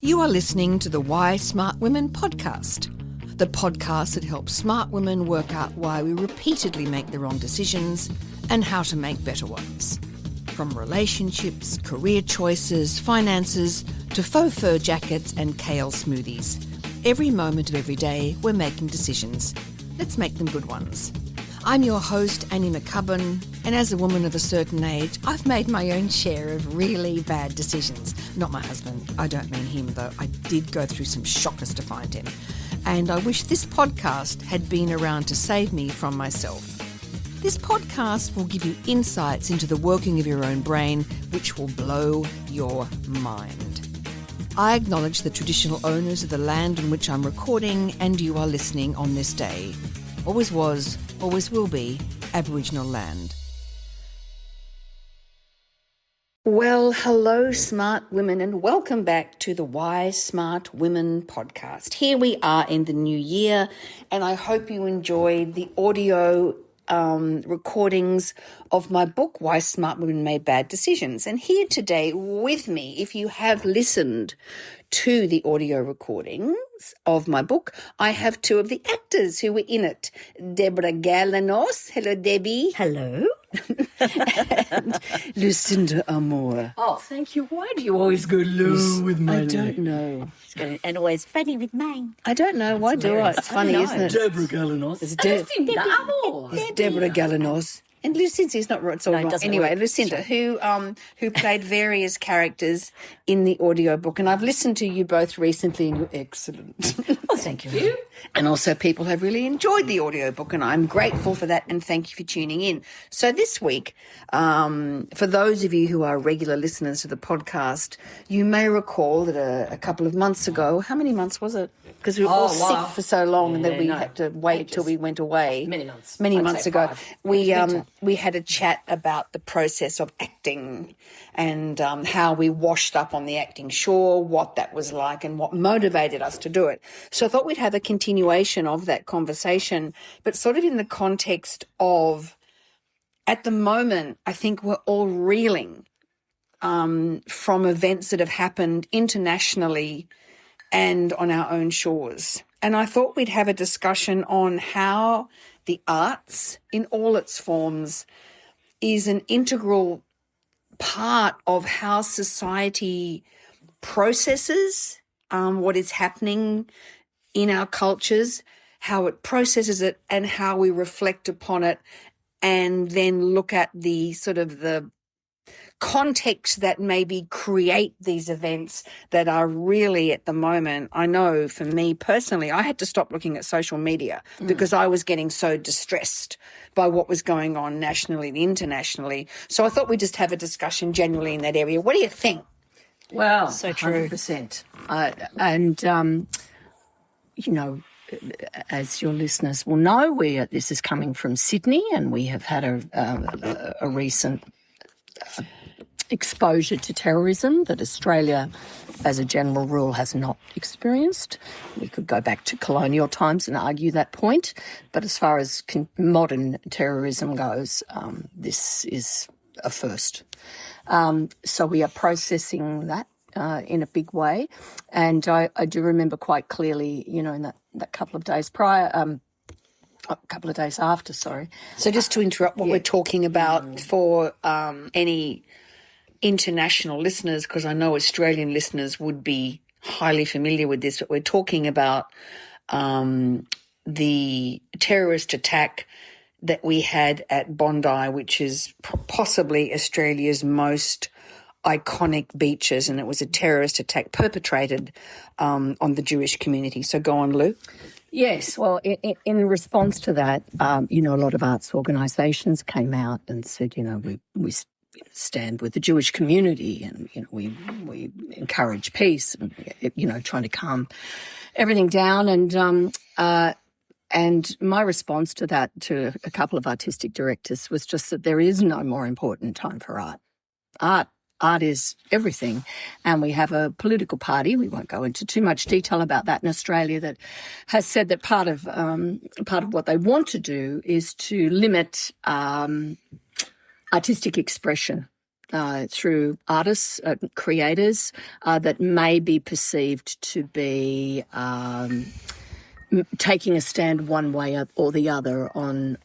You are listening to the Why Smart Women podcast, the podcast that helps smart women work out why we repeatedly make the wrong decisions and how to make better ones. From relationships, career choices, finances, to faux fur jackets and kale smoothies. Every moment of every day, we're making decisions. Let's make them good ones. I'm your host, Annie McCubbin, and as a woman of a certain age, I've made my own share of really bad decisions. Not my husband. I don't mean him, though. I did go through some shockers to find him. And I wish this podcast had been around to save me from myself. This podcast will give you insights into the working of your own brain, which will blow your mind. I acknowledge the traditional owners of the land on which I'm recording, and you are listening on this day. Always was, always will be, Aboriginal land. Well, hello, smart women, and welcome back to the Why Smart Women podcast. Here we are in the new year, and I hope you enjoyed the audio recordings of my book, Why Smart Women Made Bad Decisions. And here today with me, if you have listened to the audio recordings of my book, I have two of the actors who were in it. Deborah Galanos. Hello, Debbie. Hello. And Lucinda Amor. Oh, thank you. Why do you always go low with my I don't know. And always funny with mine. I don't know. Why do I? It's funny, isn't it? Deborah Galanos. It's Deborah. Deborah Galanos. And Lucinda's not right. It's all No, it wrong. doesn't Anyway, work. Lucinda, who played various characters in the audiobook. And I've listened to you both recently and you're excellent. Oh, thank you. And also people have really enjoyed the audiobook, and I'm grateful for that, and thank you for tuning in. So this week, for those of you who are regular listeners to the podcast, you may recall that a couple of months ago, how many months was it? Because we were all wow. sick for so long, and then we had to wait till we went away. Many months. Many I'd months say ago. 5. We had a chat about the process of acting and how we washed up on the acting shore, what that was like and what motivated us to do it. So I thought we'd have a continuation of that conversation, but sort of in the context of, at the moment, I think we're all reeling from events that have happened internationally and on our own shores. And I thought we'd have a discussion on how the arts in all its forms is an integral part of how society processes what is happening in our cultures, how it processes it and how we reflect upon it, and then look at the sort of the context that maybe create these events that are really at the moment. I know for me personally, I had to stop looking at social media because I was getting so distressed by what was going on nationally and internationally. So I thought we'd just have a discussion generally in that area. What do you think? Well, So true. 100%. You know, as your listeners will know, this is coming from Sydney, and we have had a recent exposure to terrorism that Australia, as a general rule, has not experienced. We could go back to colonial times and argue that point, but as far as modern terrorism goes, this is a first. So we are processing that in a big way, and I do remember quite clearly, you know, in that couple of days prior, a couple of days after, sorry. So just to interrupt what we're talking about for any international listeners, because I know Australian listeners would be highly familiar with this, but we're talking about the terrorist attack that we had at Bondi, which is possibly Australia's most iconic beaches, and it was a terrorist attack perpetrated on the Jewish community. So go on, Lou. Yes, well, in response to that, you know, a lot of arts organisations came out and said, you know, we stand with the Jewish community, and, you know, we encourage peace, and, you know, trying to calm everything down. And my response to that, to a couple of artistic directors, was just that there is no more important time for art. Art is everything. And we have a political party, we won't go into too much detail about that, in Australia, that has said that part of what they want to do is to limit artistic expression through artists, creators, that may be perceived to be taking a stand one way or the other on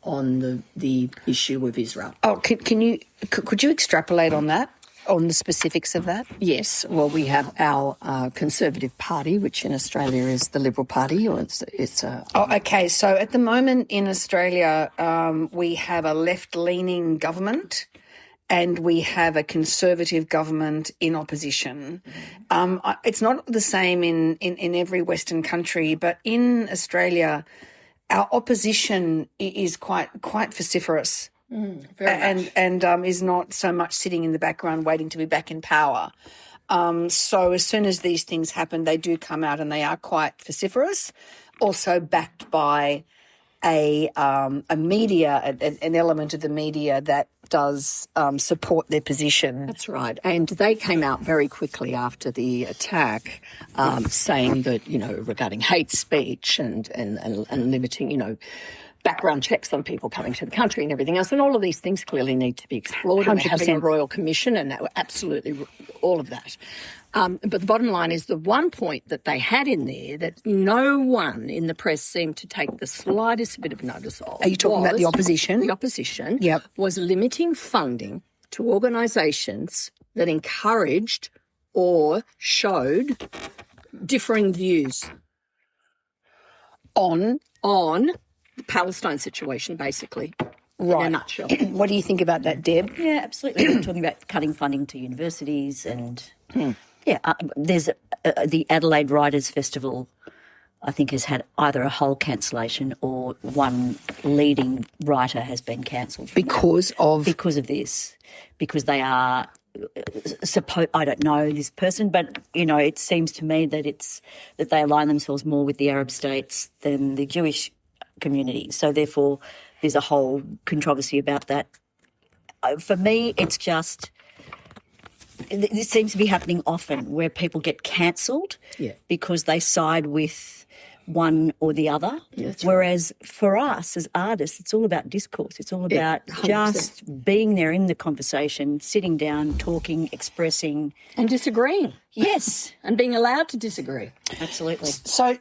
the issue of Israel. Oh, could you extrapolate on that, on the specifics of that? Yes. Well, we have our Conservative Party, which in Australia is the Liberal Party, or it's a... Oh, okay. So at the moment in Australia, we have a left-leaning government and we have a Conservative government in opposition. It's not the same in every Western country, but in Australia, our opposition is quite vociferous. And is not so much sitting in the background waiting to be back in power. So as soon as these things happen, they do come out and they are quite vociferous, also backed by a media, an element of the media that does support their position. That's right. And they came out very quickly after the attack saying that, regarding hate speech and limiting, background checks on people coming to the country and everything else. And all of these things clearly need to be explored. And there has been a Royal Commission and absolutely all of that. But the bottom line is the one point that they had in there that no one in the press seemed to take the slightest bit of notice of. Are you talking about the opposition? The opposition Yep. was limiting funding to organisations that encouraged or showed differing views on the Palestine situation, basically, right. in a nutshell. What do you think about that, Deb? Yeah, absolutely. We're talking about cutting funding to universities and, there's the Adelaide Writers Festival, I think, has had either a whole cancellation or one leading writer has been cancelled. Because of this. Because they are... I don't know this person, but it seems to me that that they align themselves more with the Arab states than the Jewish community. So therefore, there's a whole controversy about that. For me, it's just this seems to be happening often where people get cancelled because they side with one or the other. Yeah, whereas for us as artists, it's all about discourse. It's all about just being there in the conversation, sitting down, talking, expressing. And disagreeing. Yes. And being allowed to disagree. Absolutely. So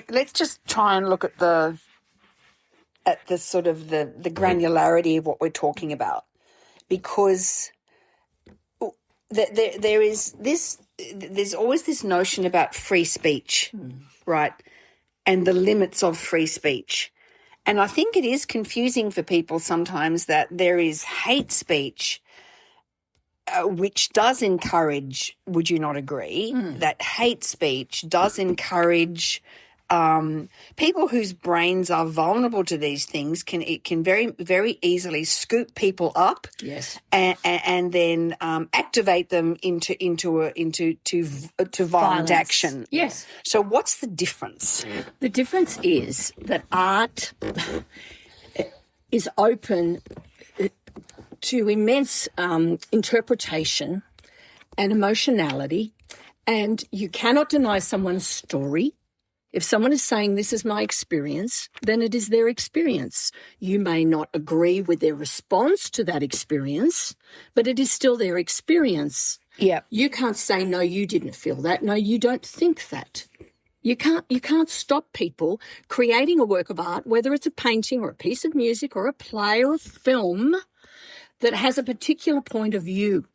let's just try and look at the sort of the granularity of what we're talking about, because there's always this notion about free speech, right, and the limits of free speech. And I think it is confusing for people sometimes that there is hate speech, which does encourage, would you not agree, that hate speech does encourage people whose brains are vulnerable to these things can very, very easily scoop people up, yes, and then activate them into violent action. Yes. So what's the difference? The difference is that art is open to immense interpretation and emotionality, and you cannot deny someone's story. If someone is saying this is my experience, then it is their experience. You may not agree with their response to that experience, but it is still their experience. Yeah. You can't say, no, you didn't feel that. No, you don't think that. You can't stop people creating a work of art, whether it's a painting or a piece of music or a play or a film, that has a particular point of view.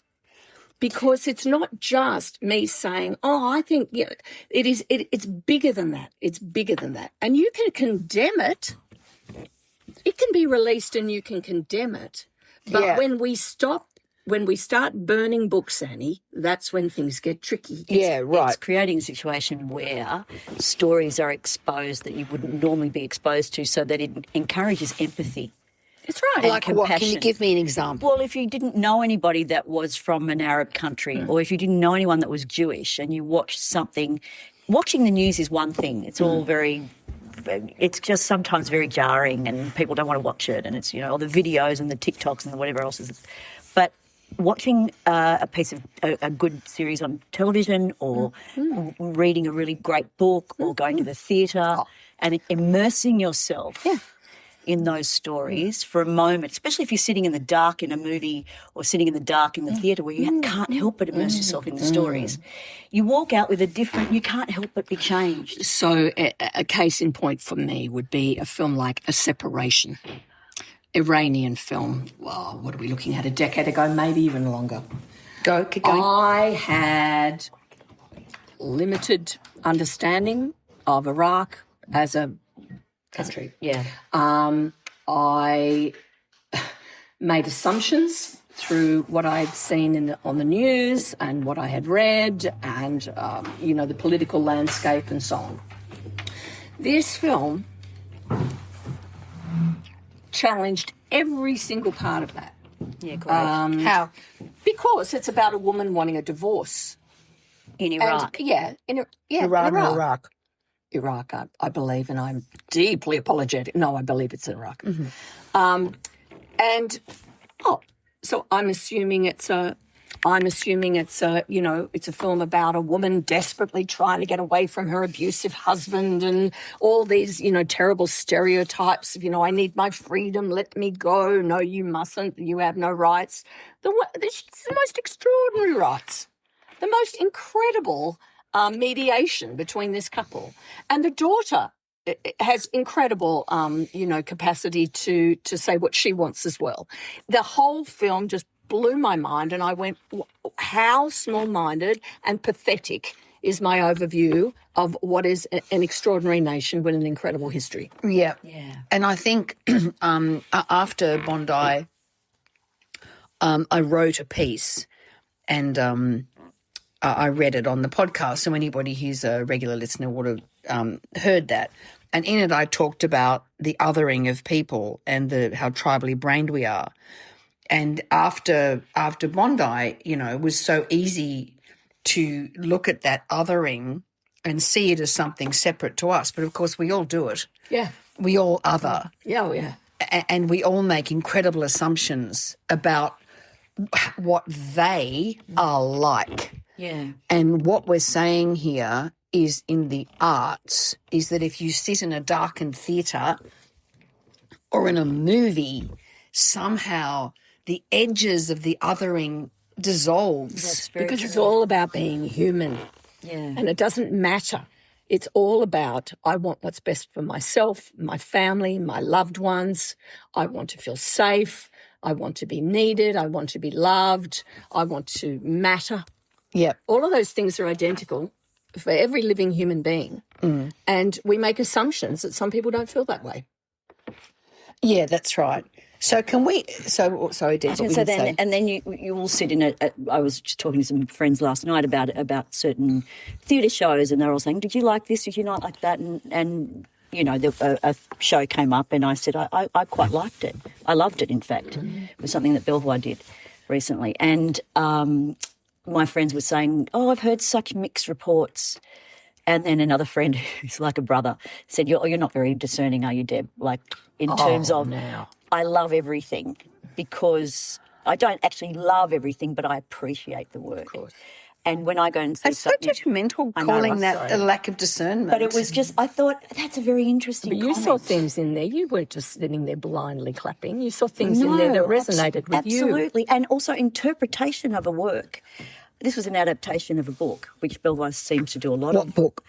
Because it's not just me saying, I think it's bigger than that. It's bigger than that. And you can condemn it. It can be released and you can condemn it. But when we start burning books, Annie, that's when things get tricky. It's creating a situation where stories are exposed that you wouldn't normally be exposed to, so that it encourages empathy. That's right. Like what? Can you give me an example? Well, if you didn't know anybody that was from an Arab country, or if you didn't know anyone that was Jewish, and you watched something, watching the news is one thing. It's all it's just sometimes very jarring, and people don't want to watch it, and it's, all the videos and the TikToks and whatever else is. But watching a piece of a good series on television, or reading a really great book, or going to the theatre and immersing yourself in those stories for a moment, especially if you're sitting in the dark in a movie or sitting in the dark in the theatre where you can't help but immerse yourself in the stories. You walk out with you can't help but be changed. So a case in point for me would be a film like A Separation, Iranian film. Well, what are we looking at? A decade ago, maybe even longer. Keep going. I had limited understanding of Iraq as a country. Yeah. I made assumptions through what I had seen on the news and what I had read and, the political landscape and so on. This film challenged every single part of that. Yeah, great. How? Because it's about a woman wanting a divorce. In Iraq. In Iraq. Iraq, I believe, and I'm deeply apologetic. No, I believe it's Iraq. Mm-hmm. So I'm assuming it's a film about a woman desperately trying to get away from her abusive husband and all these, terrible stereotypes of, I need my freedom, let me go. No, you mustn't. You have no rights. It's the most extraordinary rights, the most incredible mediation between this couple. And the daughter has incredible, capacity to say what she wants as well. The whole film just blew my mind, and I went, how small-minded and pathetic is my overview of what is an extraordinary nation with an incredible history. Yeah. Yeah. And I think after Bondi, I wrote a piece and I read it on the podcast, so anybody who's a regular listener would have heard that. And in it I talked about the othering of people and how tribally brained we are. And after Bondi, it was so easy to look at that othering and see it as something separate to us. But, of course, we all do it. Yeah. We all other. Yeah, yeah. And we all make incredible assumptions about what they are like. Yeah. And what we're saying here is in the arts is that if you sit in a darkened theatre or in a movie, somehow the edges of the othering dissolves. Because it's all about being human. Yeah. And it doesn't matter. It's all about, I want what's best for myself, my family, my loved ones. I want to feel safe. I want to be needed. I want to be loved. I want to matter. Yeah. All of those things are identical for every living human being. Mm. And we make assumptions that some people don't feel that way. Yeah, that's right. So can we? Sorry, Deb. And then you all sit in it. I was just talking to some friends last night about certain theatre shows, and they're all saying, "Did you like this? Did you not like that?" And a show came up, and I said I quite liked it. I loved it. In fact, it was something that Belvoir did recently, and my friends were saying, "Oh, I've heard such mixed reports." And then another friend who's like a brother said, "You're not very discerning, are you, Deb? Like in terms of." Now. I love everything because I don't actually love everything, but I appreciate the work. Of course. And when I go and see it's so something... judgmental calling that a lack of discernment. But it was just, I thought, that's a very interesting comment. You saw things in there. You weren't just sitting there blindly clapping. You saw things in there that resonated with you. Absolutely. And also interpretation of a work. This was an adaptation of a book, which Belvoir seems to do a lot of. What book?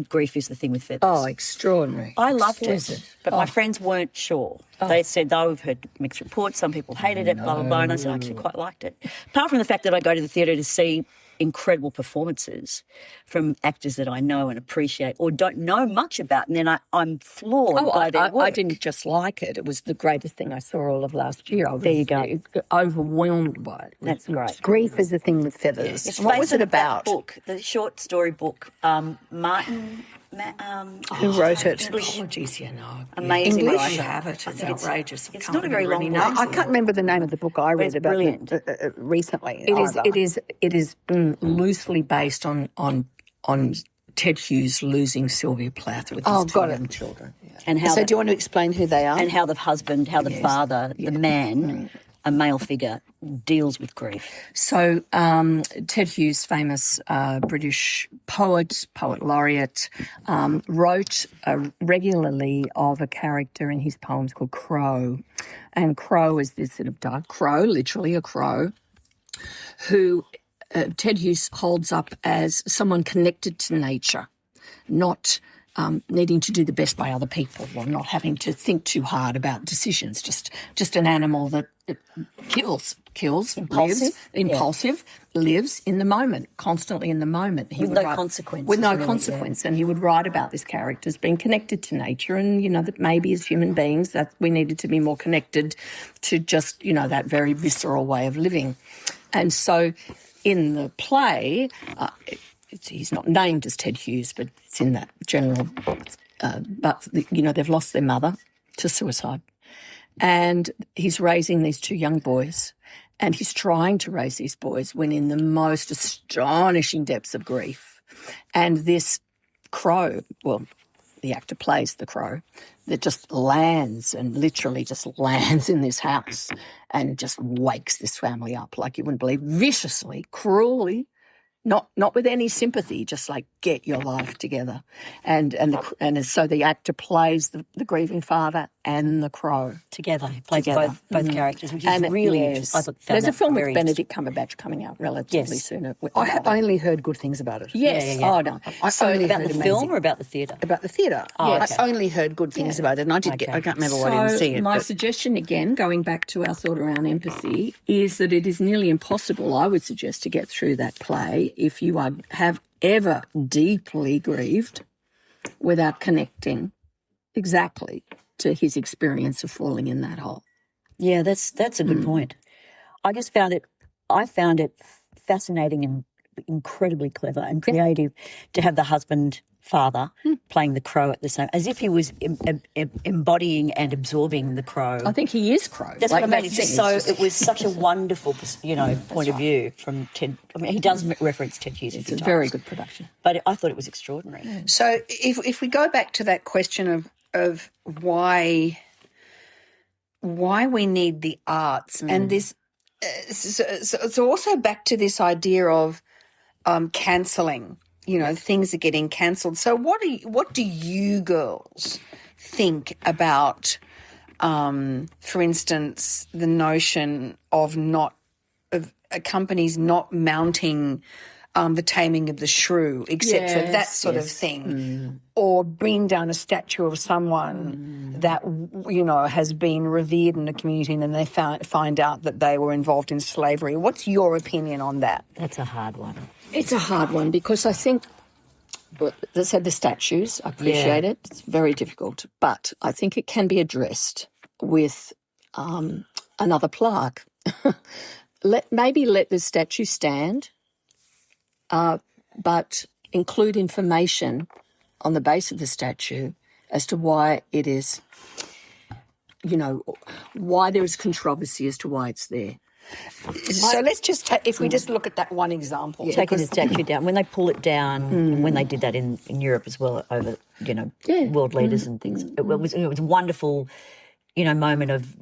Grief is the Thing with Feathers. Oh, extraordinary. I loved it. But my friends weren't sure. They said, we've heard mixed reports. Some people hated it, blah, blah, blah. And I said, I actually quite liked it. Apart from the fact that I go to the theatre to see incredible performances from actors that I know and appreciate or don't know much about, and then I'm floored by their work. I didn't just like it. It was the greatest thing I saw all of last year. I was there you go. Overwhelmed by it. That's great. Grief is the Thing with Feathers. It's what was it about? That book, the short story book. Martin... who wrote it? Apologies, Amazing. English? I have it. It's outrageous. It's not a very long book. I can't remember the name of the book I read about brilliant. Recently. It is loosely based on Ted Hughes losing Sylvia Plath with his two young children. Yeah. And how do you want to explain who they are? And how the husband, the father, the man a male figure deals with grief. So Ted Hughes, famous British poet laureate, wrote regularly of a character in his poems called Crow. And Crow is this sort of dark crow, literally a crow, who Ted Hughes holds up as someone connected to nature, not needing to do the best by other people or not having to think too hard about decisions, just an animal that kills, impulsive, lives in the moment, constantly in the moment. With no consequence. With no consequence. And he would write about this character as being connected to nature and, that maybe as human beings that we needed to be more connected to just, that very visceral way of living. And so in the play, he's not named as Ted Hughes, but it's in that general. But they've lost their mother to suicide, and he's raising these two young boys, and he's trying to raise these boys when in the most astonishing depths of grief. And this crow, well, the actor plays the crow, that just lands and literally just lands in this house and just wakes this family up like you wouldn't believe, viciously, cruelly. Not with any sympathy, just like get your life together, and so the actor plays the grieving father and the crow together. He plays both characters, which is really interesting. There's a film with Benedict Cumberbatch coming out relatively soon. I have only heard good things about it. Yes. Yeah. Oh no. So about the film or about the theatre? About the theatre. Yes. I only heard good things about it, and I did I can't remember why I didn't see it. My suggestion, again, going back to our thought around empathy, is that it is nearly impossible, I would suggest, to get through that play if you have ever deeply grieved without connecting exactly to his experience of falling in that hole. Yeah, that's a good point. I found it fascinating and incredibly clever and creative to have the husband father playing the crow at the same, as if he was embodying and absorbing the crow. I think he is Crow. That's what I mean. It was such a wonderful, point of view from Ted. I mean, he does reference Ted Hughes. It's a very good production. But I thought it was extraordinary. So if we go back to that question of why we need the arts and this, so also back to this idea of cancelling. Things are getting cancelled. So what do you girls think about, for instance, the notion of companies not mounting the Taming of the Shrew, etc., that sort of thing, or bring down a statue of someone that has been revered in a community, and then they find out that they were involved in slavery? What's your opinion on that? That's a hard one. It's a hard one because I think, let's say the statues, I appreciate it. It's very difficult, but I think it can be addressed with another plaque. Maybe let the statue stand, but include information on the base of the statue as to why it is, why there is controversy as to why it's there. So let's just if we just look at that one example. Taking the statue down, when they pull it down, and when they did that in Europe as well, over world leaders and things, it was a wonderful, moment of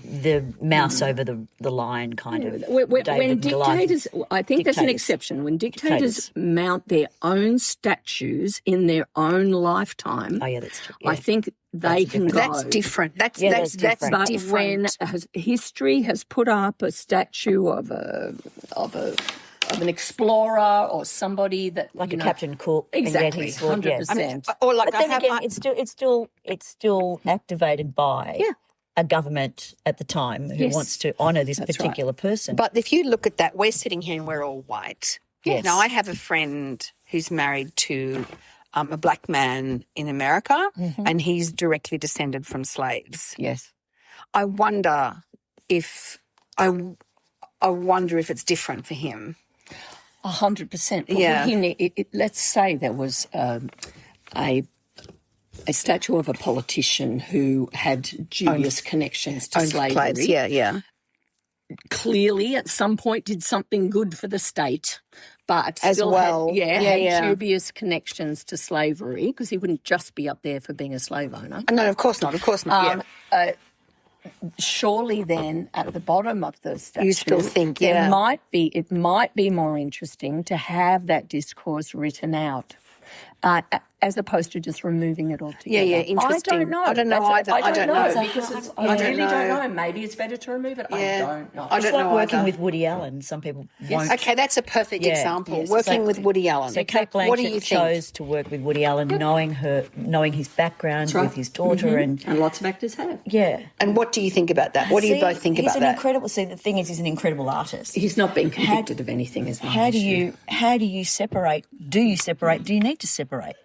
the mouse over the lion kind of. When dictators, I think that's an exception. When dictators mount their own statues in their own lifetime, that's true. Yeah. I think they can go. That's different. That's different. But different. When history has put up a statue of an explorer or somebody that like a Captain Cook, exactly, 100%. Or like but then again, it's still activated by a government at the time who wants to honour this particular person. But if you look at that, we're sitting here and we're all white. Yes. Now, I have a friend who's married to a black man in America, and he's directly descended from slaves. Yes. I wonder if it's different for him. 100%. Let's say there was a statue of a politician who had dubious connections to slavery. Yeah. Clearly, at some point, did something good for the state, but as still well, had dubious connections to slavery because he wouldn't just be up there for being a slave owner. No, of course not. surely then at the bottom of the statue, You still think, it might be more interesting to have that discourse written out. As opposed to just removing it altogether. Yeah, interesting. I don't know. I don't know either. I don't know. Because I really don't know. Maybe it's better to remove it. I don't know. I It's don't like know working either. with Woody Allen. Some people won't. Okay, that's a perfect example. yes. Working So- with Woody Allen. So Kate Blanchett what do you think? chose to work with Woody Allen, knowing his background with his daughter, and lots of actors have. yeah. And what do you think about that? What do you both think about that? The thing is, he's an incredible artist. He's not been convicted of anything, is How do you separate? Do you separate? Do you need to separate?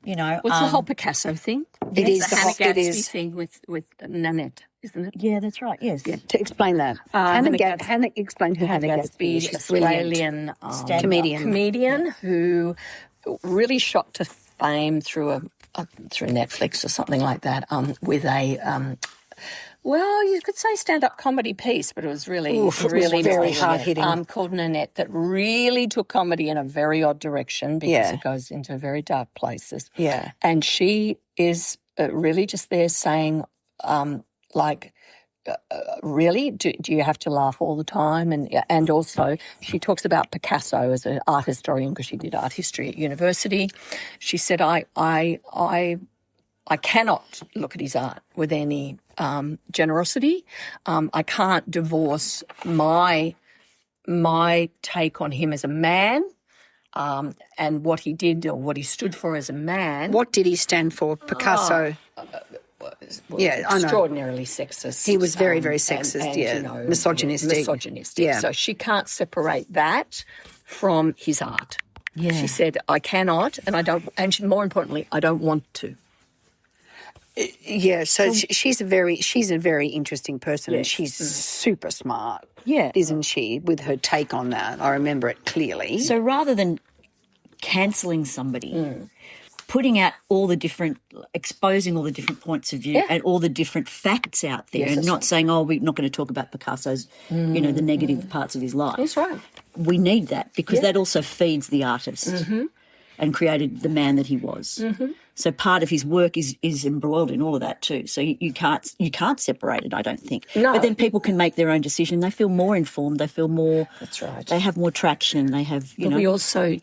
You know, What's the whole Picasso thing? It is the Hannah it Gadsby is. thing with Nanette, isn't it? yeah, that's right. Yes, To explain that. Hannah, explain who Hannah Gadsby is. She's brilliant. Australian Comedian. who really shot to fame through through Netflix or something like that with a well, you could say stand-up comedy piece, but it was really very hard-hitting. called Nanette, that really took comedy in a very odd direction because it goes into very dark places. Yeah. And she is really just there saying, really, do you have to laugh all the time? And also she talks about Picasso as an art historian because she did art history at university. She said, I cannot look at his art with any generosity. I can't divorce my take on him as a man and what he did or what he stood for as a man. What did he stand for? Picasso. Yeah, I know. Extraordinarily sexist. He was very, very sexist, and, misogynistic. Misogynistic. Yeah. So she can't separate that from his art. Yeah. She said, I cannot, and I don't, and more importantly, I don't want to. Yeah, so she's a very interesting person, and she's super smart. Yeah. Isn't she? With her take on that, I remember it clearly. So rather than cancelling somebody, putting out exposing all the different points of view and all the different facts out there, and not saying, oh, we're not going to talk about Picasso's, the negative parts of his life. That's right. We need that because that also feeds the artist and created the man that he was. So part of his work is embroiled in all of that too. So you can't separate it, I don't think. No. But then people can make their own decision. They feel more informed. They feel more. That's right. They have more traction. They have, But we also,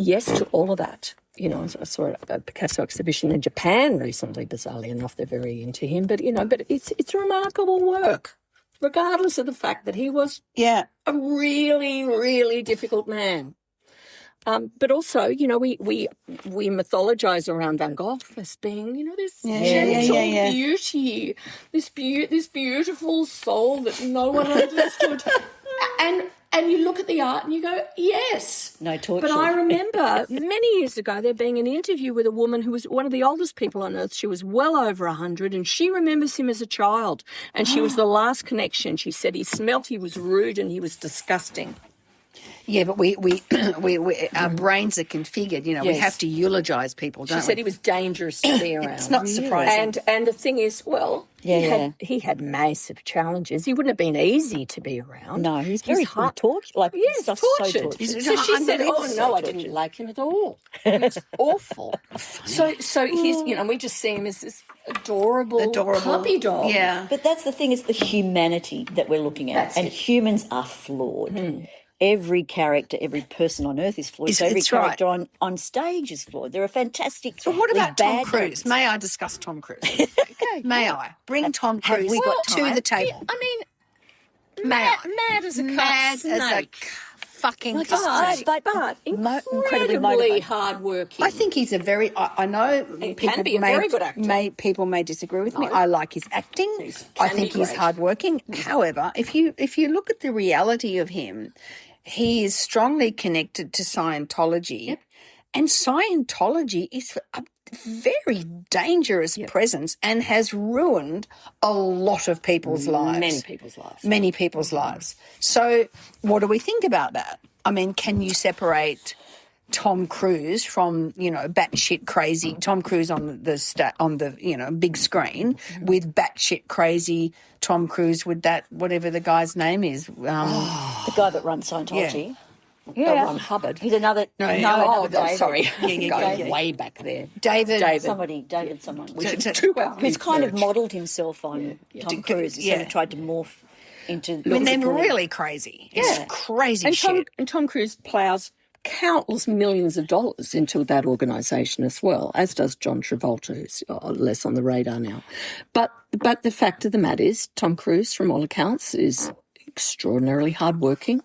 yes to all of that. I saw a Picasso exhibition in Japan recently, bizarrely enough. They're very into him. But, but it's remarkable work, regardless of the fact that he was a really, really difficult man. But also, we mythologise around Van Gogh as being, this gentle beauty, this beautiful soul that no one understood. And you look at the art and you go, yes. No torture. But I remember many years ago there being an interview with a woman who was one of the oldest people on earth. She was well over 100, and she remembers him as a child. And she was the last connection. She said he smelt, he was rude, and he was disgusting. Yeah, but we our brains are configured. We have to eulogise people, don't we? She said he was dangerous to be around. It's not surprising. And the thing is, he had massive challenges. He wouldn't have been easy to be around. No, he's very tortured. Tortured. So So she said, "Oh no, I didn't like him at all. He was awful." So he's we just see him as this adorable puppy dog. Yeah, But that's the thing, is the humanity that we're looking at. And humans are flawed. Every character, every person on earth is flawed. So every character on stage is flawed. There are fantastic. But what about Tom bad Cruise? characters. May I discuss Tom Cruise? May I bring Tom Cruise we got to time? the table? I mean, mad as a cut snake. Fucking But incredibly Incredibly motivated. hardworking. I think he's a very. I know can be a very good actor. People may disagree with me. I like his acting. I think he's hardworking. However, if you look at the reality of him, he is strongly connected to Scientology, and Scientology is a very dangerous presence and has ruined a lot of people's lives. Many people's lives. So what do we think about that? I mean, can you separate Tom Cruise from, batshit crazy Tom Cruise on the big screen with batshit crazy Tom Cruise with that, whatever the guy's name is? The guy that runs Scientology. Ron Hubbard. He's another. David. Sorry. Going way back there. David. David someone. Well, Who's kind of modelled himself on Tom Cruise. He sort of tried to morph into. I mean, they're really crazy. It's crazy shit. And Tom Cruise plows countless millions of dollars into that organisation as well, as does John Travolta, who's less on the radar now. But the fact of the matter is, Tom Cruise, from all accounts, is extraordinarily hardworking,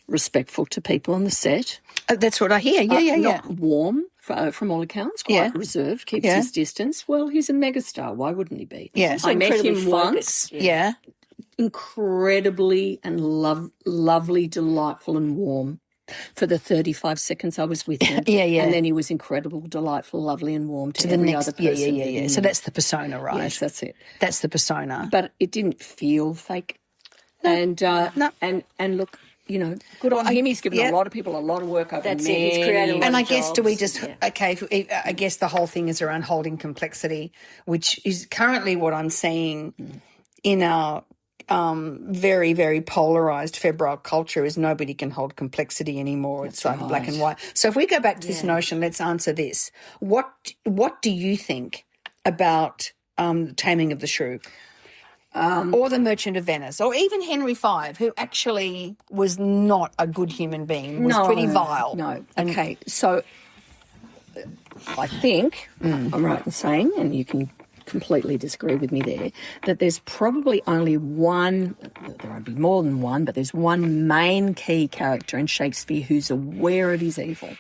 respectful to people on the set. That's what I hear. Yeah. Not warm, from all accounts, quite reserved, keeps his distance. Well, he's a megastar. Why wouldn't he be? Yeah. I met him once. Yeah. Incredibly and lovely, delightful and warm. For the 35 seconds I was with him. And then he was incredible, delightful, lovely and warm to every other person. Yeah. So that's the persona, right? Yes, that's it. That's the persona. But it didn't feel fake. No. And look, good on him. He's given a lot of people a lot of work over That's many it. He's created a lot And of I guess, jobs. do we just, I guess the whole thing is around holding complexity, which is currently what I'm seeing in our very, very polarised febrile culture is nobody can hold complexity anymore. It's like black and white. So if we go back to this notion, let's answer this. What do you think about Taming of the Shrew? Or The Merchant of Venice, or even Henry V, who actually was not a good human being, was pretty vile. No. Okay, so I think I'm right in saying, and you can completely disagree with me there, that there's probably only one, there would be more than one, but there's one main key character in Shakespeare who's aware of his evil,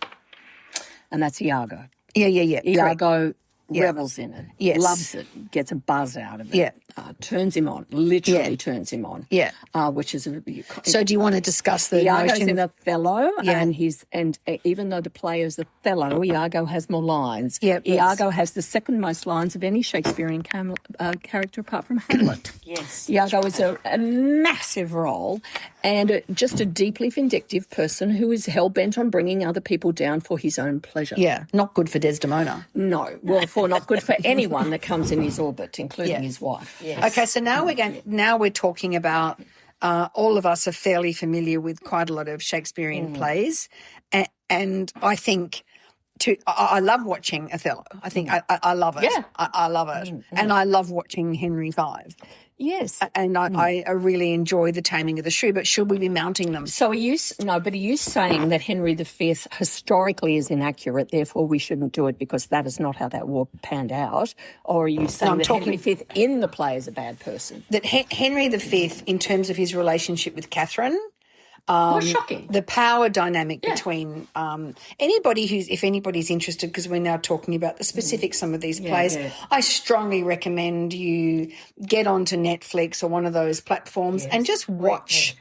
and that's Iago. Yeah. Iago revels in it, loves it, gets a buzz out of it, turns him on, literally turns him on. Which is So do you want to discuss the Iago's notion in Othello, and even though the play is Othello, Iago has more lines. Iago has the second most lines of any Shakespearean character apart from Hamlet. Iago is a massive role and just a deeply vindictive person who is hell-bent on bringing other people down for his own pleasure. Yeah, not good for Desdemona. No, well, not good for anyone that comes in his orbit, including his wife. Okay, so now we're talking about all of us are fairly familiar with quite a lot of Shakespearean plays, and I think I love watching Othello. I think I love it. I love it, and I love watching Henry V. Yes. And I really enjoy The Taming of the Shrew, but should we be mounting them? So are you saying that Henry V historically is inaccurate, therefore we shouldn't do it because that is not how that war panned out? Or are you saying that Henry V in the play is a bad person? That Henry V, in terms of his relationship with Catherine, was shocking. The power dynamic between if anybody's interested, because we're now talking about the specifics some of these plays, I strongly recommend you get onto Netflix or one of those platforms and just watch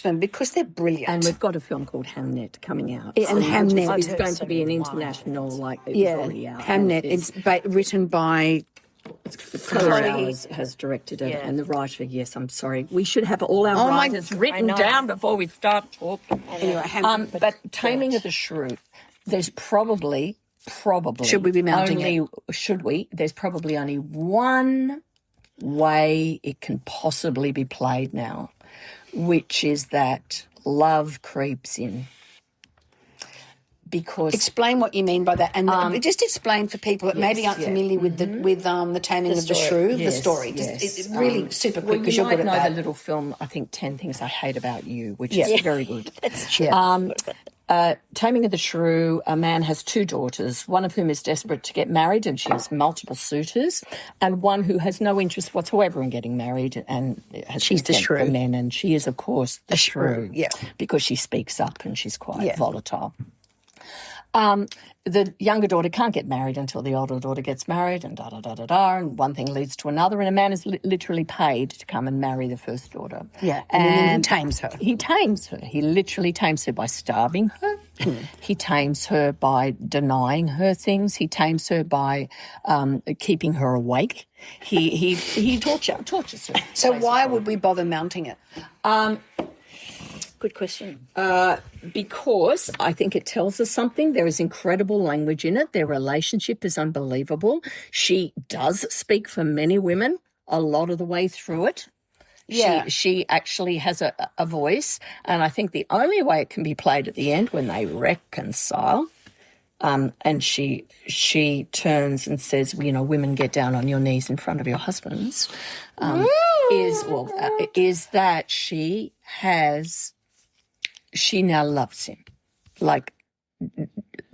them because they're brilliant. And we've got a film called Hamnet coming out. And Hamnet is going to be an international, already out. Hamnet. It's written by Chloe has directed it, and the writer. Yes, I'm sorry. We should have all our writers written down before we start talking. Anyway, but Taming of the Shrew, there's probably should we be mounting it? Should we? There's probably only one way it can possibly be played now, which is that love creeps in. Because explain what you mean by that, and just explain for people that maybe aren't familiar with the Taming of the Shrew, the story. It's really super quick because you're good at that. You might know the little film, I think, 10 Things I Hate About You, which is very good. That's true. Taming of the Shrew, a man has two daughters, one of whom is desperate to get married and she has multiple suitors, and one who has no interest whatsoever in getting married and has she's the shrew. For men, and she is, of course, the shrew. Because she speaks up and she's quite volatile. The younger daughter can't get married until the older daughter gets married, and and one thing leads to another, and a man is literally paid to come and marry the first daughter. And then he tames her. He tames her. He literally tames her by starving her. He tames her by denying her things. He tames her by keeping her awake. He tortures her. So why would we bother mounting it? Good question. Because I think it tells us something. There is incredible language in it. Their relationship is unbelievable. She does speak for many women a lot of the way through it. She actually has a voice, and I think the only way it can be played at the end when they reconcile, and she turns and says, women get down on your knees in front of your husbands, is that she now loves him, like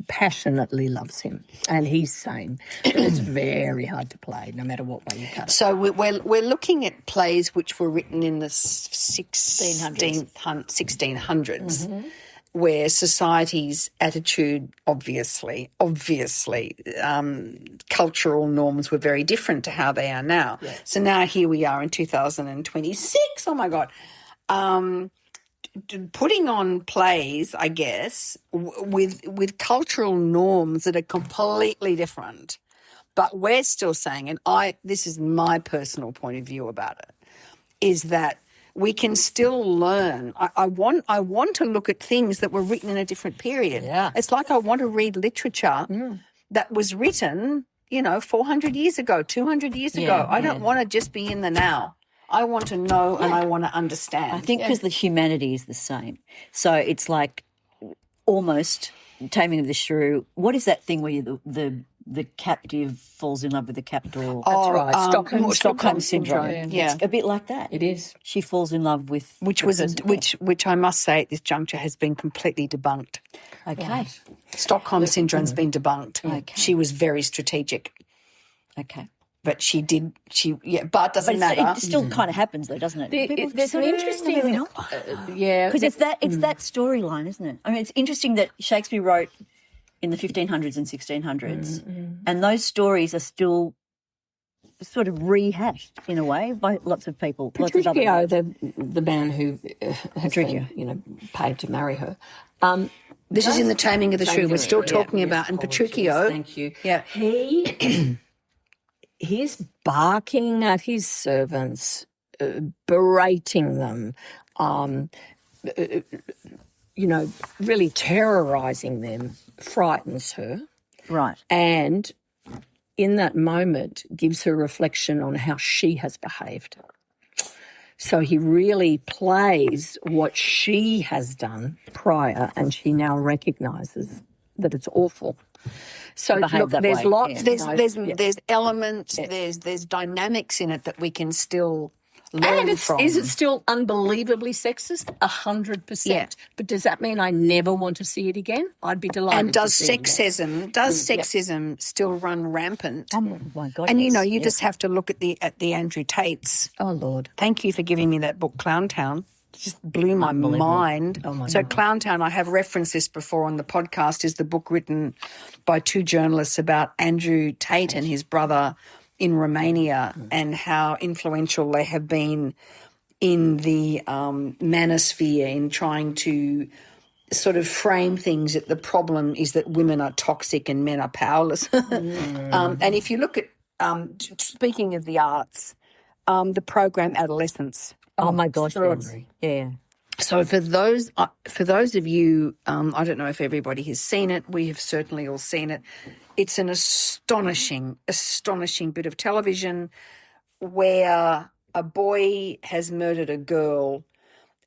passionately loves him, and he's sane. It's very hard to play, no matter what way you cut it. So we're looking at plays which were written in the 1600s, where society's attitude, obviously, cultural norms were very different to how they are now. Yes. So now here we are in 2026. Oh my God. Putting on plays, I guess, with cultural norms that are completely different, but we're still saying, and this is my personal point of view about it, is that we can still learn. I want to look at things that were written in a different period. Yeah. It's like I want to read literature that was written, 400 years ago, 200 years ago. I don't want to just be in the now. I want to know and I want to understand. I think because the humanity is the same. So it's like almost Taming of the Shrew. What is that thing where the captive falls in love with the captor? That's right. Stockholm syndrome. Yeah. It's a bit like that. It is. She falls in love with which I must say at this juncture has been completely debunked. Okay. Right. Stockholm syndrome's been debunked. Okay. She was very strategic. Okay. But but it doesn't matter. It still kind of happens though, doesn't it? There's an interesting, because it's that storyline, isn't it? I mean, it's interesting that Shakespeare wrote in the 1500s and 1600s, and those stories are still sort of rehashed in a way by lots of people. Petruchio, the man who has been, paid to marry her. This is in the Taming of the Shrew. We're still talking about, and Petruchio. Thank you. Yeah. He's barking at his servants, berating them, really terrorising them, frightens her. Right. And in that moment gives her reflection on how she has behaved. So he really plays what she has done prior, and she now recognises that it's awful. So look, there's lots. There's elements. There's dynamics in it that we can still learn from. Is it still unbelievably sexist? 100%. Yeah. But does that mean I never want to see it again? I'd be delighted. And does to see sexism still run rampant? Oh my God! And you just have to look at the Andrew Tates. Oh Lord! Thank you for giving me that book, Clowntown. It just blew my mind. Oh my God. Clowntown, I have referenced this before on the podcast, is the book written by two journalists about Andrew Tate and his brother in Romania and how influential they have been in the manosphere in trying to sort of frame things that the problem is that women are toxic and men are powerless. And if you look at, speaking of the arts, the program Adolescence. Oh my gosh! Yeah. So for those of you, I don't know if everybody has seen it. We have certainly all seen it. It's an astonishing bit of television where a boy has murdered a girl,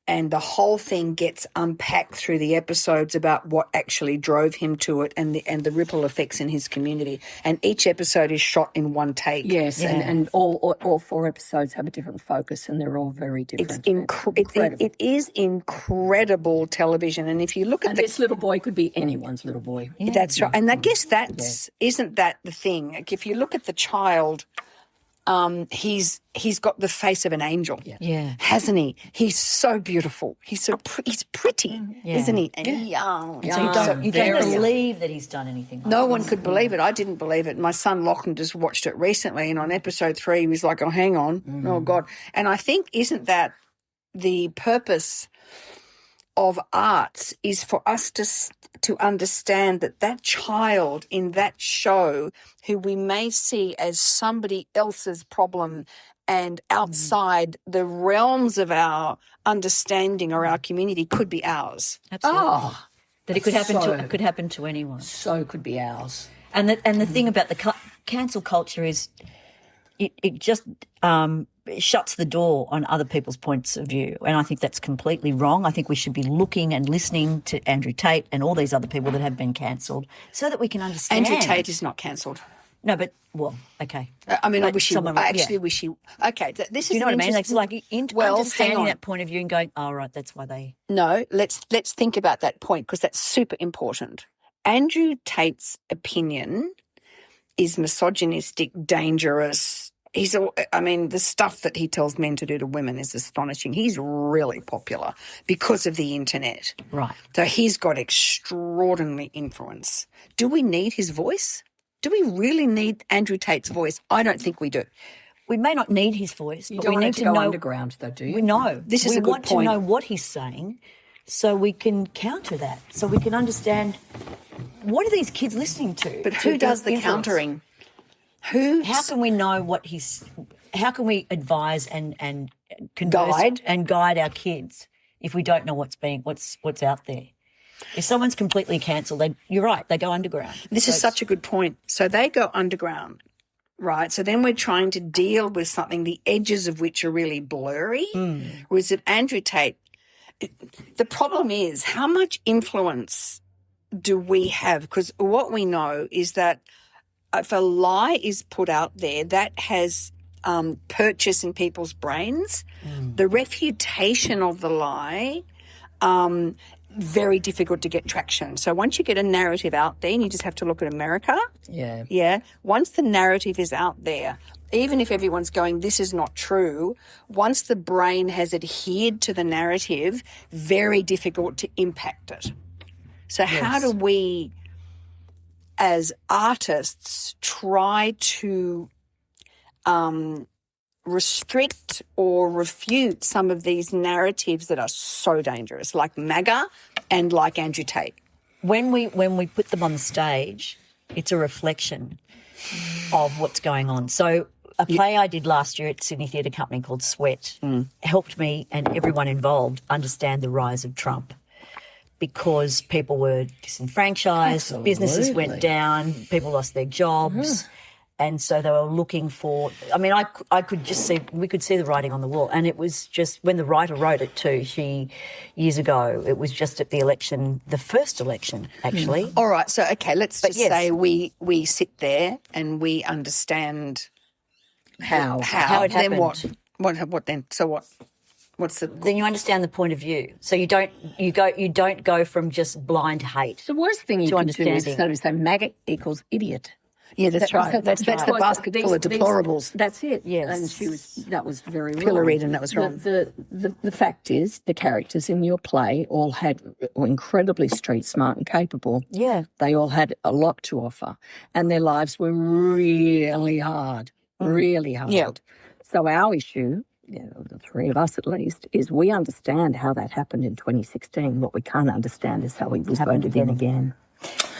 and the whole thing gets unpacked through the episodes about what actually drove him to it and the ripple effects in his community. And each episode is shot in one take. Yes, and all 4 episodes have a different focus, and they're all very different. It is incredible television. And if you look at this little boy could be anyone's little boy. Yeah. That's right. And I guess isn't that the thing? Like if you look at the child, he's got the face of an angel, hasn't he? He's so beautiful. He's pretty, isn't he? And young. So you don't believe that he's done anything. No one could believe it. I didn't believe it. My son Lachlan just watched it recently, and on episode 3, he was like, "Oh, hang on, oh God!" And I think isn't that the purpose of arts is for us to understand that child in that show, who we may see as somebody else's problem and outside the realms of our understanding or our community, could be ours. Absolutely. Oh, that it could happen to anyone. So could be ours. And the thing about the cancel culture is it just shuts the door on other people's points of view. And I think that's completely wrong. I think we should be looking and listening to Andrew Tate and all these other people that have been cancelled so that we can understand. Andrew Tate is not cancelled. No, but, well, okay. I mean, But I actually wish he. Okay, this is. You know what I mean? interesting- It's like understanding that point of view and going, oh, right, that's why they. No, let's think about that point because that's super important. Andrew Tate's opinion is misogynistic, dangerous. The stuff that he tells men to do to women is astonishing. He's really popular because of the internet. Right. So he's got extraordinary influence. Do we need his voice? Do we really need Andrew Tate's voice? I don't think we do. We may not need his voice, but don't we want need it to to go know. underground, though, do you? We know. This is a good We want point. to know what he's saying so we can counter that, so we can understand what are these kids listening to. But who does the influence? countering? How can we know what he's? How can we advise and converse guide our kids if we don't know what's out there? If someone's completely cancelled, you're right, they go underground. This is such a good point. So they go underground, right? So then we're trying to deal with something, the edges of which are really blurry. Whereas at Andrew Tate, the problem is how much influence do we have? Because what we know is that if a lie is put out there, that has purchase in people's brains. The refutation of the lie, very difficult to get traction. So once you get a narrative out there, and you just have to look at America. Yeah. Once the narrative is out there, even if everyone's going, this is not true, once the brain has adhered to the narrative, very difficult to impact it. So how do we, as artists, try to restrict or refute some of these narratives that are so dangerous, like MAGA and like Andrew Tate? When we put them on the stage, it's a reflection of what's going on. So a play I did last year at Sydney Theatre Company called Sweat helped me and everyone involved understand the rise of Trump, because people were disenfranchised, businesses went down, people lost their jobs. And so they were looking for, I could just see, we could see the writing on the wall. And it was just, when the writer wrote it too, years ago, it was just at the election, the first election, actually. All right. So, okay, let's just say we sit there and we understand how it then happened. what then? So what? What's the? Then you understand the point of view. So you don't go from just blind hate. The worst thing you can do is understanding. say MAGA equals idiot. Yeah, that's right. That's the basket full of deplorables. That's it. Yes. And that was very wrong. Pilloried, and that was wrong. The fact is, the characters in your play all were incredibly street smart and capable. Yeah. They all had a lot to offer, and their lives were really hard, really hard. Yeah. So our issue, the three of us at least, is we understand how that happened in 2016. What we can't understand is how he was voted in again.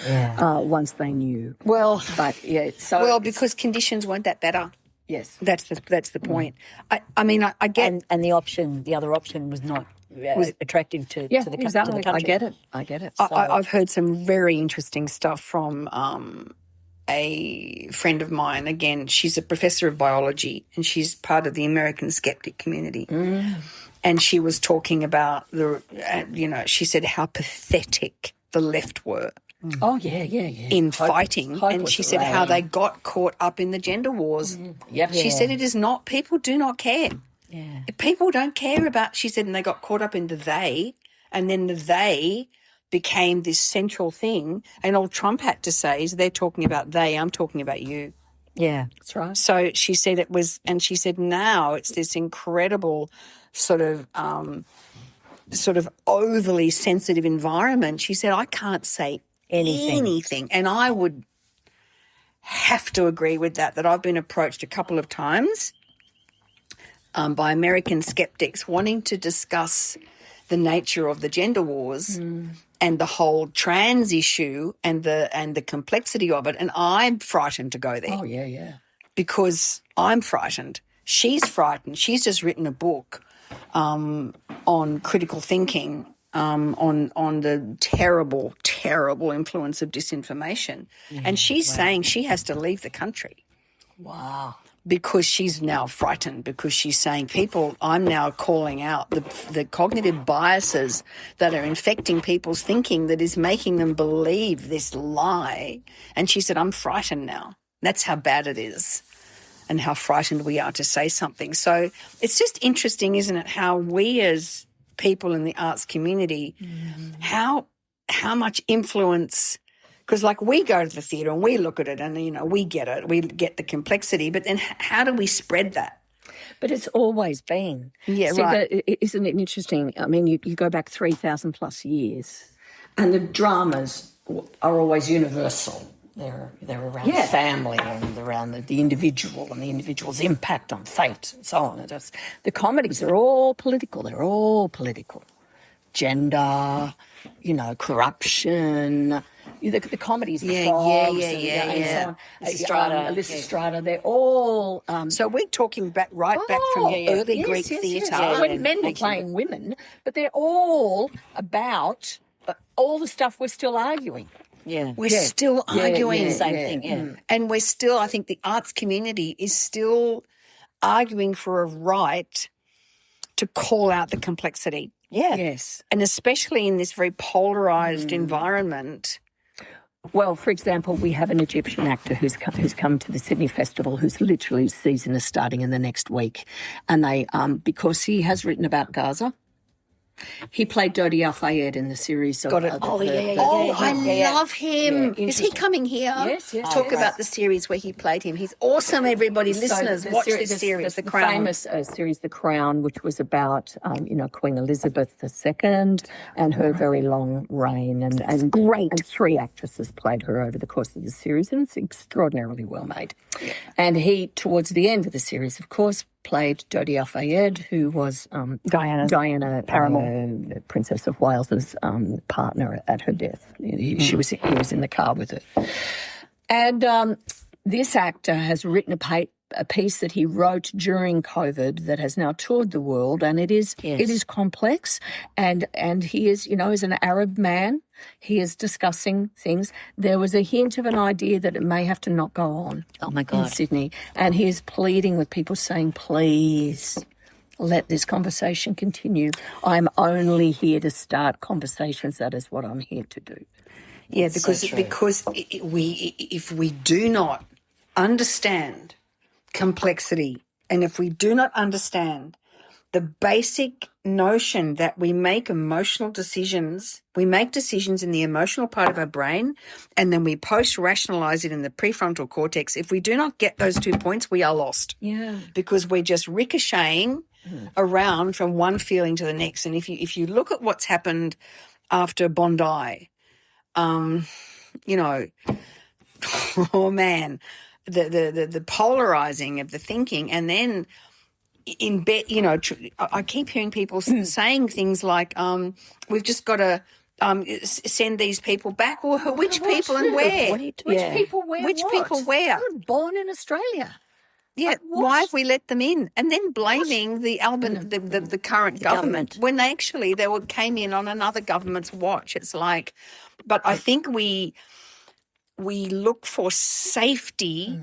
Yeah. Once they knew. Well, But yeah, so because conditions weren't that better. yes, That's the point. I get. And the other option was not attractive to the country. exactly. I get it. I've heard some very interesting stuff from a friend of mine. Again, she's a professor of biology and she's part of the American skeptic community. And she was talking about she said how pathetic the left were Oh yeah. in fighting. And she said how they got caught up in the gender wars. Yep. She said it is not, people do not care. Yeah. People don't care about, she said, and they got caught up in the they, and then the they became this central thing. And all Trump had to say is, they're talking about they, I'm talking about you. Yeah. That's right. So she said it was, and she said now it's this incredible sort of overly sensitive environment. She said, I can't say anything. And I would have to agree with that I've been approached a couple of times by American skeptics wanting to discuss the nature of the gender wars and the whole trans issue and the complexity of it. And I'm frightened to go there. Oh yeah. Because I'm frightened. She's frightened. She's just written a book on critical thinking, on the terrible, terrible influence of disinformation. And she's saying she has to leave the country. Wow. because she's now frightened, because she's saying, I'm now calling out the cognitive biases that are infecting people's thinking that is making them believe this lie. And she said, I'm frightened now. That's how bad it is and how frightened we are to say something. So it's just interesting, isn't it, how we as people in the arts community, how much influence. Because, like, we go to the theatre and we look at it and, we get it. We get the complexity. But then how do we spread that? But it's always been. Yeah, See, right. Isn't it interesting? I mean, you go back 3,000 plus years and the dramas are always universal. They're around family and around the individual and the individual's impact on fate and so on. The comedies are all political. They're all political. Gender, corruption. The comedies, the frogs, and so on. Lysistrata, they're all. So we're talking back from early Greek theatre. When men were playing women, but they're all about all the stuff we're still arguing. Yeah, we're still arguing the same thing. Yeah, and we're still. I think the arts community is still arguing for a right to call out the complexity. Yeah. Yes. And especially in this very polarised environment. Well, for example, we have an Eqyptian actor who's come to the Sydney Festival, whose literally season is starting in the next week. And they, because he has written about Gaza, he played Dodi Al-Fayed in the series. Got it. I love him. Yeah, is he coming here? Yes. Talk about the series where he played him. He's awesome, everybody. Listeners, watch this series, The Crown. Famous series, The Crown, which was about, Queen Elizabeth II and her very long reign. And great. And 3 actresses played her over the course of the series, and it's extraordinarily well made. Yeah. And he, towards the end of the series, of course, played Dodi Al-Fayed, who was Diana Paramore, Princess of Wales's partner at her death. He was in the car with her. And this actor has written a piece that he wrote during COVID that has now toured the world, and it is complex. And he is, as an Arab man, he is discussing things. There was a hint of an idea that it may have to not go on. Oh my God. In Sydney, and he is pleading with people, saying, "Please, let this conversation continue. I'm only here to start conversations. That is what I'm here to do." Yeah, because if we do not understand complexity, and if we do not understand the basic notion that we make emotional decisions, we make decisions in the emotional part of our brain, and then we post-rationalize it in the prefrontal cortex. If we do not get those 2 points, we are lost. Yeah. Because we're just ricocheting around from one feeling to the next. And if you look at what's happened after Bondi, oh man, the polarizing of the thinking, and then in bed, I keep hearing people saying things like, "We've just got to send these people back." Or which people and where? Which people where? Which people where? They were born in Australia. Yeah, why have we let them in? And then blaming the current government when they came in on another government's watch. It's like, but I think we look for safety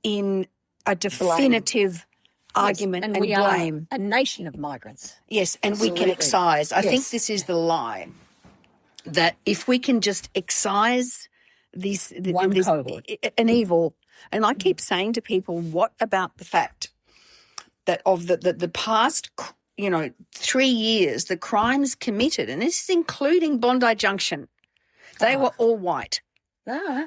in a definitive argument and we blame. Are a nation of migrants. Yes, and we can excise. I think this is the lie, that if we can just excise an evil. And I keep saying to people, what about the fact that of the past, 3 years, the crimes committed, and this is including Bondi Junction, they were all white.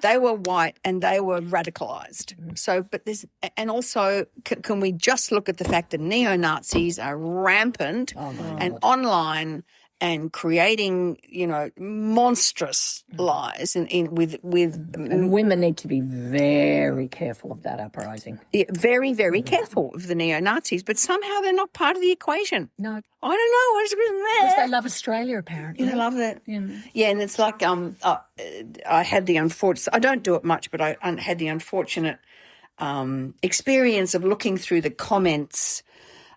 They were white and they were radicalised. So, but there's, and also, can we just look at the fact that neo-Nazis are rampant and online and creating, monstrous lies with and women need to be very careful of that uprising. Yeah, very, very careful of the neo-Nazis, but somehow they're not part of the equation. No. I don't know. Because they love Australia, apparently. They love it. Yeah, and it's like I had the unfortunate, I don't do it much, but I had the unfortunate experience of looking through the comments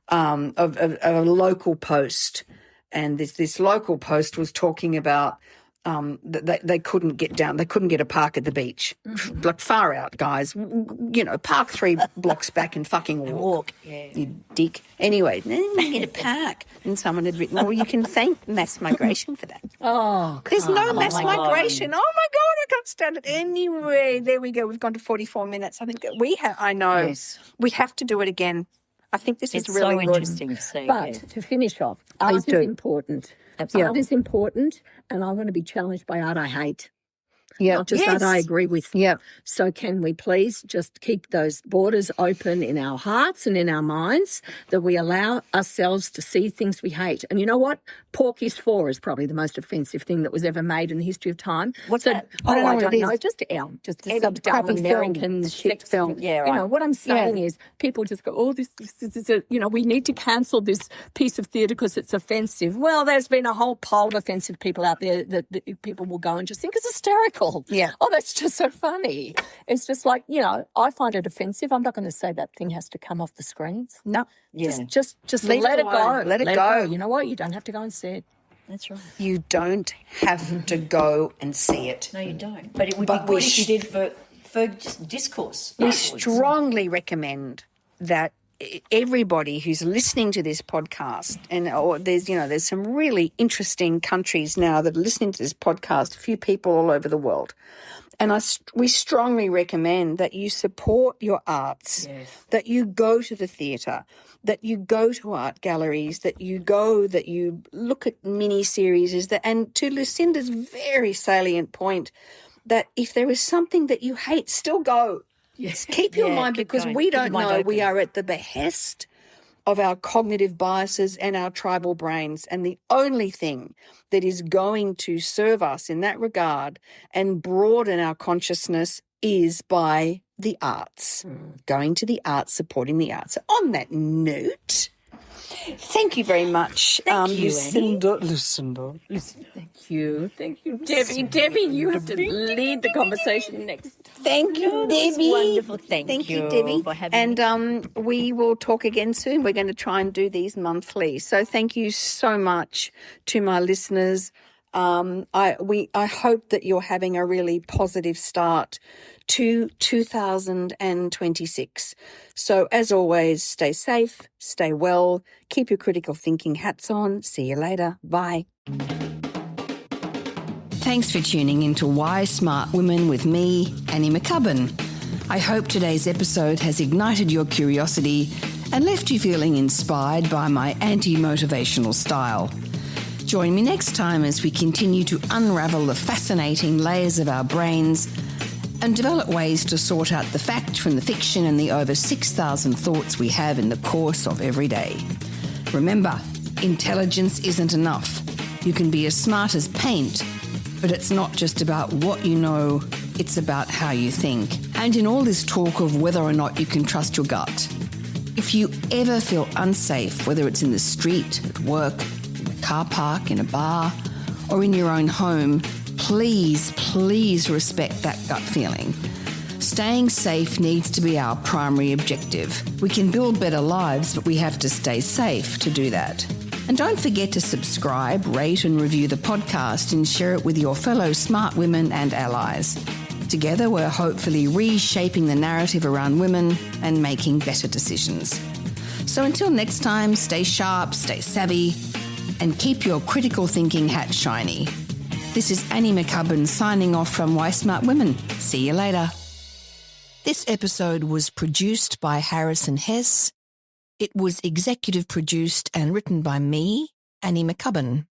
of a local post. And this local post was talking about they couldn't get down. They couldn't get a park at the beach. Like, far out, guys. You know, park 3 blocks back and fucking walk. You dick. Anyway, then you get a park. And someone had written, well, you can thank mass migration for that. Oh, There's no mass my God. migration. Oh, my God, I can't stand it. Anyway, there we go. We've gone to 44 minutes. I think I know. Yes. We have to do it again. I think this It's is really so good. interesting to see. But to finish off, art is important. Absolutely. Art is important, and I want to be challenged by art I hate. Yeah. Not just art I agree with. Yeah. So can we please just keep those borders open in our hearts and in our minds, that we allow ourselves to see things we hate? And you know what? Porky's 4 is probably the most offensive thing that was ever made in the history of time. What's that? I don't what it know. is. Just It's a crappy film. American Shit film. Yeah, right. You know, what I'm saying is people just go, oh, this is you know, we need to cancel this piece of theatre because it's offensive. Well, there's been a whole pile of offensive people out there that people will go and just think is hysterical. Yeah. Oh, that's just so funny. It's just like, you know, I find it offensive. I'm not going to say that thing has to come off the screens. No. Yeah. Just Leave let it it go. alone. Let it go. You know what? You don't have to go and see it. That's right. You don't have to go and see it. No, you don't. But it would But be we good if you did for just discourse. We afterwards. strongly recommend that everybody who's listening to this podcast, or there's some really interesting countries now that are listening to this podcast, a few people all over the world. And we strongly recommend that you support your arts, that you go to the theatre, that you go to art galleries, that you look at mini-series, and to Lucinda's very salient point, that if there is something that you hate, still go. Yes. Keep your mind, keep because going. we Keep your don't mind know. We open. are at the behest of our cognitive biases and our tribal brains. And the only thing that is going to serve us in that regard and broaden our consciousness is by the arts, going to the arts, supporting the arts. So on that note, thank you very much, Thank you, Lucinda. Thank you. Thank you, Debbie. Debbie, you have to lead the conversation next. Thank you, That's Debbie. wonderful. Thank you, you Debbie. for having me. And we will talk again soon. We're going to try and do these monthly. So thank you so much to my listeners. I hope that you're having a really positive start to 2026. So as always, stay safe, stay well, keep your critical thinking hats on. See you later. Bye. Thanks for tuning into Why Smart Women with me, Annie McCubbin. I hope today's episode has ignited your curiosity and left you feeling inspired by my anti-motivational style. Join me next time as we continue to unravel the fascinating layers of our brains and develop ways to sort out the fact from the fiction and the over 6,000 thoughts we have in the course of every day. Remember, intelligence isn't enough. You can be as smart as paint, but it's not just about what you know, it's about how you think. And in all this talk of whether or not you can trust your gut, if you ever feel unsafe, whether it's in the street, at work, in a car park, in a bar, or in your own home, please respect that gut feeling. Staying safe needs to be our primary objective. We can build better lives, but we have to stay safe to do that. And don't forget to subscribe, rate and review the podcast and share it with your fellow smart women and allies. Together, we're hopefully reshaping the narrative around women and making better decisions. So until next time, stay sharp, stay savvy, and keep your critical thinking hat shiny. This is Annie McCubbin signing off from Why Smart Women. See you later. This episode was produced by Harrison Hess. It was executive produced and written by me, Annie McCubbin.